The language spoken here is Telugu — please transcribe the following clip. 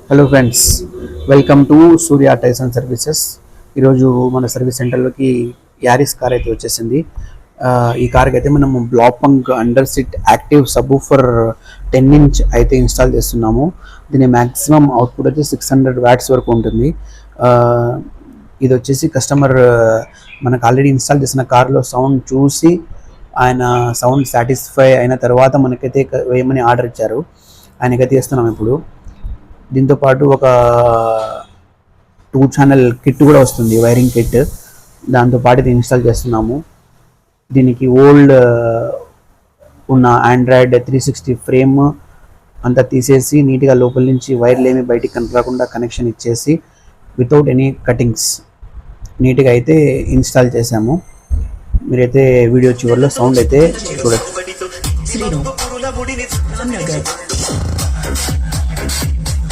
Hello friends, welcome to Surya Tyson services. ఈరోజు మన సర్వీస్ సెంటర్లోకి యారిస్ కార్ అయితే వచ్చేసింది. ఈ కార్కి అయితే మనము బ్లాపంక్ అండర్ సిట్ యాక్టివ్ సబ్వూఫర్ 10" అయితే ఇన్స్టాల్ చేస్తున్నాము. దీని మ్యాక్సిమం అవుట్పుట్ వచ్చి 600 వాట్స్ వరకు ఉంటుంది. ఇది వచ్చేసి కస్టమర్ మనకు ఆల్రెడీ ఇన్స్టాల్ చేసిన కార్లో సౌండ్ చూసి ఆయన సౌండ్ సాటిస్ఫై అయిన తర్వాత మనకైతే వేయమని ఆర్డర్ ఇచ్చారు. ఆయనకైతే ఇస్తున్నాం. ఇప్పుడు దీంతో పాటు ఒక 2 ఛానల్ కిట్ కూడా వస్తుంది, వైరింగ్ కిట్. దాంతో పాటు ఇది ఇన్స్టాల్ చేస్తున్నాము. దీనికి ఓల్డ్ ఉన్న ఆండ్రాయిడ్ 360 ఫ్రేమ్ అంతా తీసేసి నీట్గా లోపల నుంచి వైర్లు ఏమి బయటికి కనపడకుండా కనెక్షన్ ఇచ్చేసి వితౌట్ ఎనీ కటింగ్స్ నీట్గా అయితే ఇన్స్టాల్ చేసాము. మీరైతే వీడియో చివరిలో సౌండ్ అయితే చూడొచ్చు.